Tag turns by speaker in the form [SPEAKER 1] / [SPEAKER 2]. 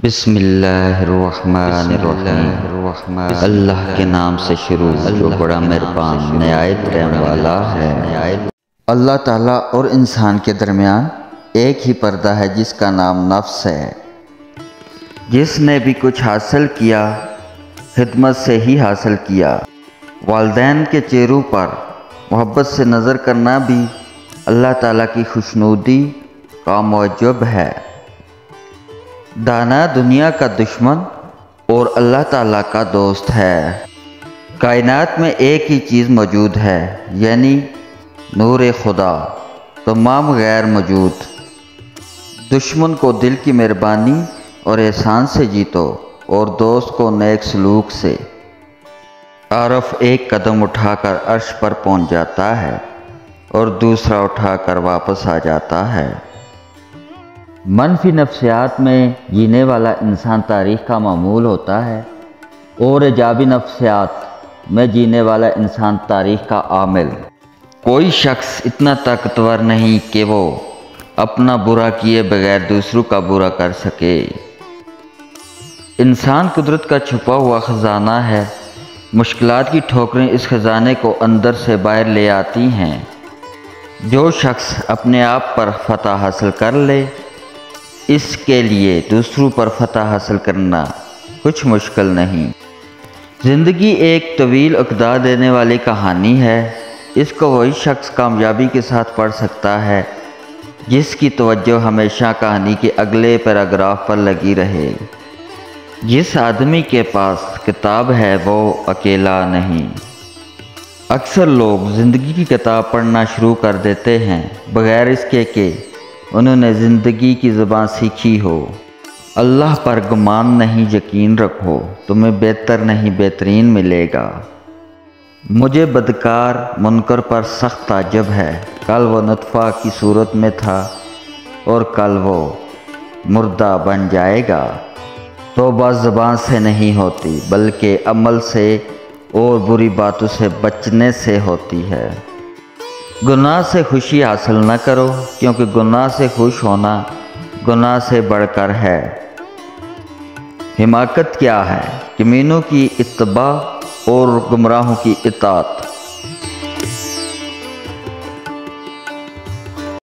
[SPEAKER 1] بسم اللہ الرحمن الرحیم۔ اللہ کے نام سے شروع جو بڑا مہربان نہایت رحم والا ہے۔ اللہ تعالیٰ اور انسان کے درمیان ایک ہی پردہ ہے جس کا نام نفس ہے۔ جس نے بھی کچھ حاصل کیا خدمت سے ہی حاصل کیا۔ والدین کے چہروں پر محبت سے نظر کرنا بھی اللہ تعالیٰ کی خوشنودی کا موجب ہے۔ دانا دنیا کا دشمن اور اللہ تعالیٰ کا دوست ہے۔ کائنات میں ایک ہی چیز موجود ہے، یعنی نور خدا، تمام غیر موجود۔ دشمن کو دل کی مہربانی اور احسان سے جیتو اور دوست کو نیک سلوک سے۔ عارف ایک قدم اٹھا کر عرش پر پہنچ جاتا ہے اور دوسرا اٹھا کر واپس آ جاتا ہے۔ منفی نفسیات میں جینے والا انسان تاریخ کا معمول ہوتا ہے اور ایجابی نفسیات میں جینے والا انسان تاریخ کا عامل۔ کوئی شخص اتنا طاقتور نہیں کہ وہ اپنا برا کیے بغیر دوسروں کا برا کر سکے۔ انسان قدرت کا چھپا ہوا خزانہ ہے۔ مشکلات کی ٹھوکریں اس خزانے کو اندر سے باہر لے آتی ہیں۔ جو شخص اپنے آپ پر فتح حاصل کر لے، اس کے لیے دوسروں پر فتح حاصل کرنا کچھ مشکل نہیں۔ زندگی ایک طویل اقدا دینے والی کہانی ہے۔ اس کو وہی شخص کامیابی کے ساتھ پڑھ سکتا ہے جس کی توجہ ہمیشہ کہانی کے اگلے پیراگراف پر لگی رہے۔ جس آدمی کے پاس کتاب ہے وہ اکیلا نہیں۔ اکثر لوگ زندگی کی کتاب پڑھنا شروع کر دیتے ہیں بغیر اس کے کہ انہوں نے زندگی کی زبان سیکھی ہو۔ اللہ پر گمان نہیں یقین رکھو، تمہیں بہتر نہیں بہترین ملے گا۔ مجھے بدکار منکر پر سخت تعجب ہے۔ کل وہ نطفہ کی صورت میں تھا اور کل وہ مردہ بن جائے گا۔ توبہ زبان سے نہیں ہوتی بلکہ عمل سے اور بری باتوں سے بچنے سے ہوتی ہے۔ گناہ سے خوشی حاصل نہ کرو کیونکہ گناہ سے خوش ہونا گناہ سے بڑھ کر ہے۔ حماقت کیا ہے؟ کمینوں کی اتباع اور گمراہوں کی اطاعت۔